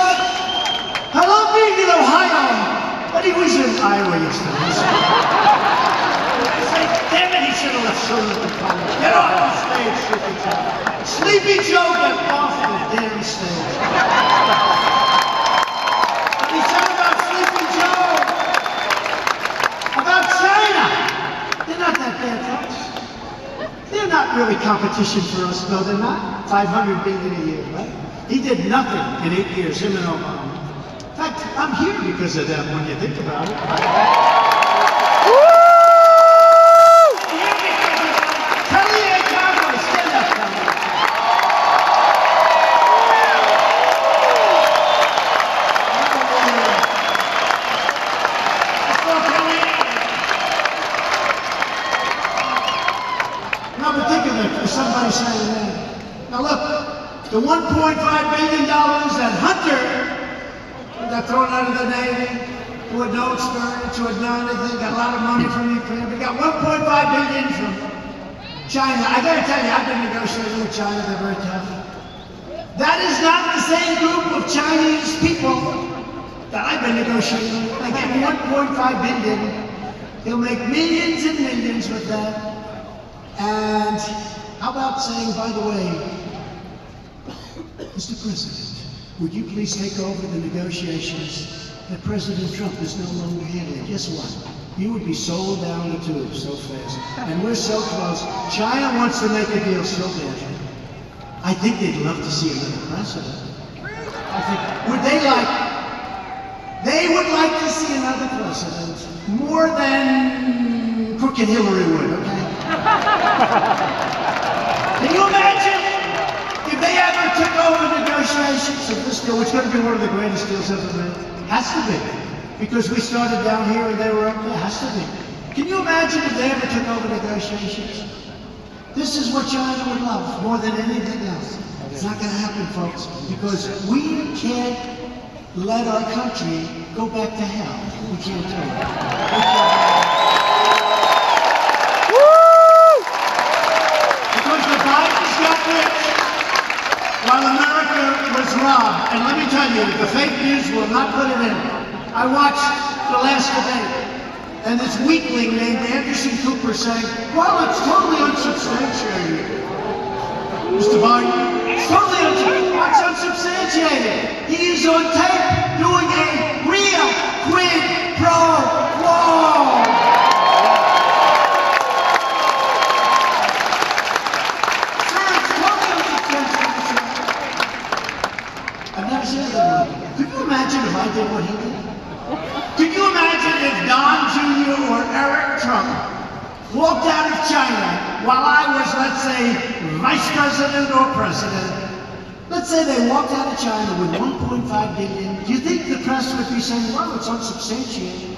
Speaker 2: I love being in Ohio. But he was in Iowa yesterday. It's like, damn it, he should have left sooner than come. Get off the stage, Sleepy Joe. Sleepy Joe, get off the damn stage. Let me tell you about Sleepy Joe. About China. They're not that bad, folks. They're not really competition for us. No, they're not. 500 billion a year, right? He did nothing in 8 years, him and Obama. In fact, I'm here because of them when you think about it.
Speaker 5: Woo!
Speaker 2: I'm here because of them. Kelly A. Conway, stand up, Kelly. Let's go, Kelly. No, but think of it, for somebody saying that. Now look, the $1.5 billion that Hunter got thrown out of the Navy, who had no experience, who had done anything, got a lot of money from Ukraine. We got $1.5 billion from China. I gotta tell you, I've been negotiating with China, they're very tough. That is not the same group of Chinese people that I've been negotiating with. They get $1.5 billion. He'll make millions and millions with that. And how about saying, by the way, Mr. President, would you please take over the negotiations that President Trump is no longer handling? Guess what? You would be sold down the tube so fast. And we're so close. China wants to make a deal so badly. I think they'd love to see another president. I think, they would like to see another president more than crooked Hillary would, okay? Can you imagine? If they ever took over negotiations of this deal, which is going to be one of the greatest deals ever made, has to be, because we started down here and they were up there, has to be. Can you imagine if they ever took over negotiations? This is what China would love more than anything else. It's not going to happen, folks, because we can't let our country go back to hell. We can't do it. Because the Bidens got rich while America was robbed. And let me tell you, the fake news will not put it in. I watched the last debate, and this weakling named Anderson Cooper saying, well, it's totally unsubstantiated. Mr. Biden, it's totally unsubstantiated. He is on tape doing a real quid pro quo. Could you imagine if I did what he did? Could you imagine if Don Jr. or Eric Trump walked out of China while I was, let's say, vice president or president? Let's say they walked out of China with $1.5 billion. Do you think the press would be saying, well, it's unsubstantiated?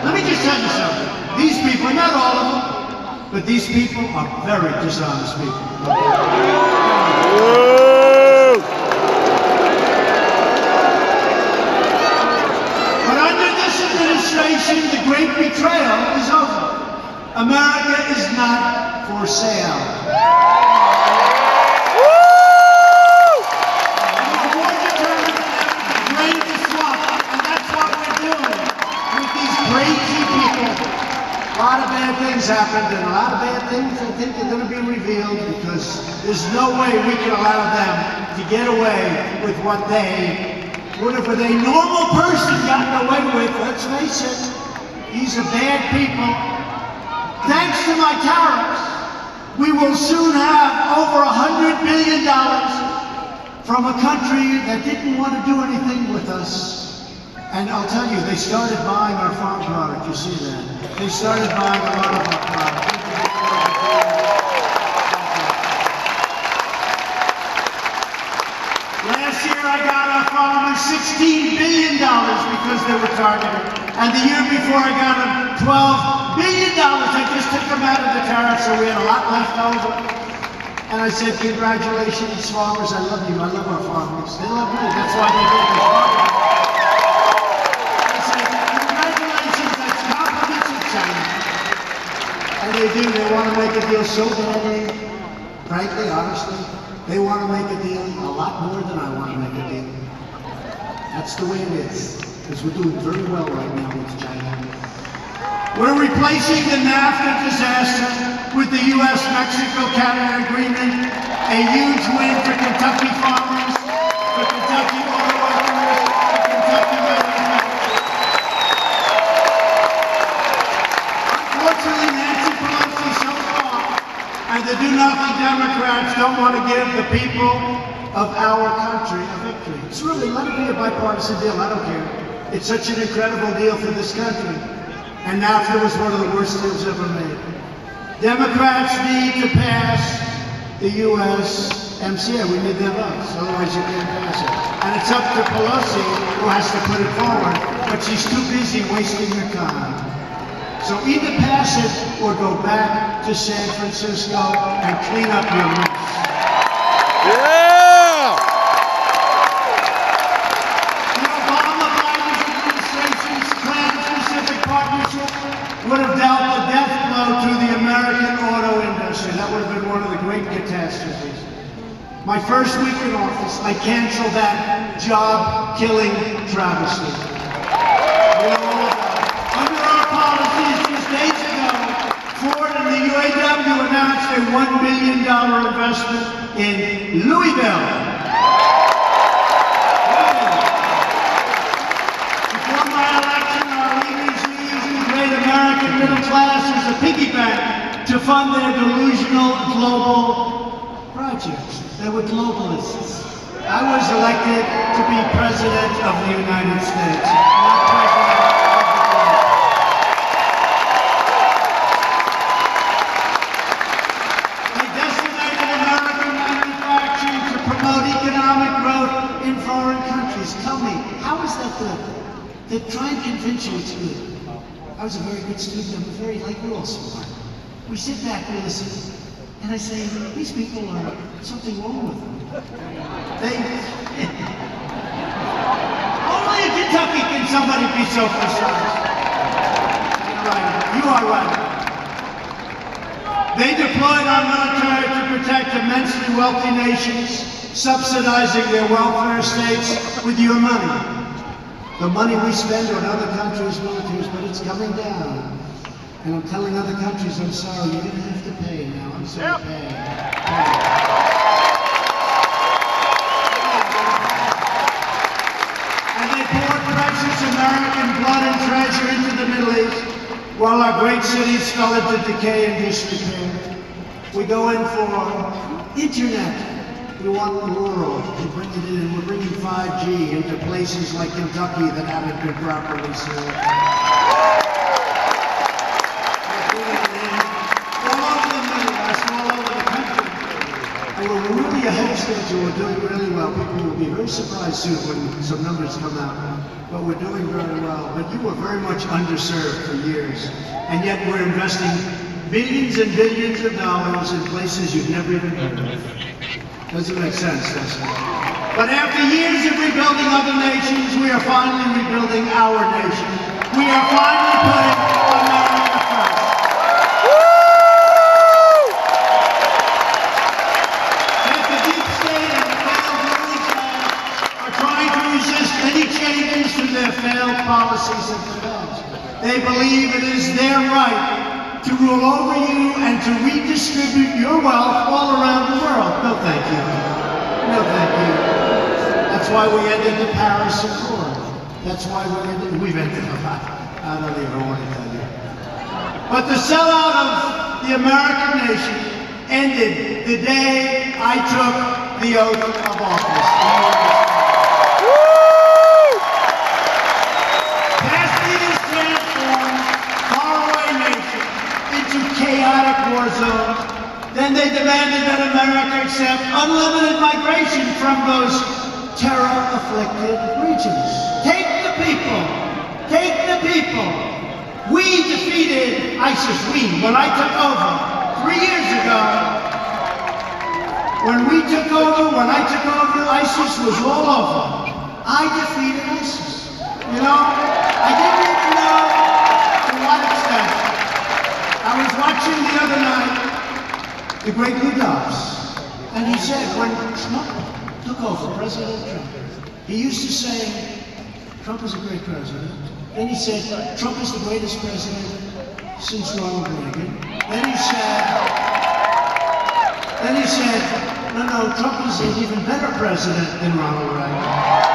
Speaker 2: Let me just tell you something. These people, not all of them, but these people are very dishonest people. Administration, the great betrayal is over. America is not for sale. We're more determined to drain the swamp, and that's what we're doing with these crazy people. A lot of bad things happened, and a lot of bad things I think are going to be revealed because there's no way we can allow them to get away with what they would have a normal person gotten away with. Let's face it, these are bad people. Thanks to my tariffs, we will soon have over $100 billion from a country that didn't want to do anything with us. And I'll tell you, they started buying our farm product, you see that. They started buying a lot of our product. Last year I got our farmers $16 billion because they were targeted. And the year before I got him $12 billion. I just took him out of the tariff, so we had a lot left over. And I said, congratulations, farmers. I love you. I love our farmers. They love me. That's why they did this. I said, congratulations. That's compliments of China. And they do. They want to make a deal so badly. Frankly, honestly, they want to make a deal a lot more than I want to make a deal. That's the way it is. Because we're doing very well right now with China. We're replacing the NAFTA disaster with the U.S.-Mexico-Canada agreement, a huge win for Kentucky farmers, for Kentucky auto workers, for Kentucky manufacturers. Unfortunately, Nancy Pelosi so far, and the do-nothing Democrats don't want to give the people of our country a victory. It's really, let it be a bipartisan deal, I don't care. It's such an incredible deal for this country. And NAFTA was one of the worst deals ever made. Democrats need to pass the USMCA. We need their votes, otherwise you can't pass it. And it's up to Pelosi, who has to put it forward, but she's too busy wasting her time. So either pass it or go back to San Francisco and clean up your mess.
Speaker 3: Yeah!
Speaker 2: Would have dealt the death blow to the American auto industry. That would have been one of the great catastrophes. My first week in office, I canceled that job-killing travesty. Under our policies just days ago, Ford and the UAW announced a $1 billion investment in Louisville. Before my election, our leaders American middle class is a piggy bank to fund their delusional global projects. They were globalists. I was elected to be president of the United States, not president of the world. They decimated American manufacturing to promote economic growth in foreign countries. Tell me, how is that good? They try and convince you it's good. I was a very good student. We're all smart. We sit back, we listen, and I say, these people are something wrong with them. Only in Kentucky can somebody be so precise. You're right. You are right. They deployed our military to protect immensely wealthy nations, subsidizing their welfare states with your money. The money we spend on other countries' militaries, but it's coming down. And I'm telling other countries, I'm sorry, you're going to have to pay now. I'm sorry, pay. And they poured precious American blood and treasure into the Middle East, while our great cities fell into decay and disrepair. We go in for internet. We want the world to bring it in. We're bringing 5G into places like Kentucky that haven't been properly served. We're bringing it in all over the Midwest, all over the country. And we're really ahead of schedule. We're doing really well. People will be very surprised soon when some numbers come out. But we're doing very well. But you were very much underserved for years. And yet we're investing billions and billions of dollars in places you've never even heard of. Doesn't make sense, does it? But after years of rebuilding other nations, we are finally rebuilding our nation. We are finally putting America first. Yet the deep state and the failed ruling class are trying to resist any changes to their failed policies and plans. They believe it is their right to rule over you and to redistribute your wealth all around the world. No thank you. No thank you. That's why we ended the Paris Accord. That's why we've ended a lot. I don't even want to tell you. But the sellout of the American nation ended the day I took the oath of office. Chaotic war zones. Then they demanded that America accept unlimited migration from those terror-afflicted regions. Take the people take the people. We defeated ISIS. When I took over 3 years ago, when I took over, ISIS was all over. I defeated ISIS. You know, I didn't even know to what extent. I was watching the other night the Great Blue Dogs, and he said when Trump took over, President Trump, he used to say, Trump is a great president. Then he said, Trump is the greatest president since Ronald Reagan. Then he said, no, Trump is an even better president than Ronald Reagan.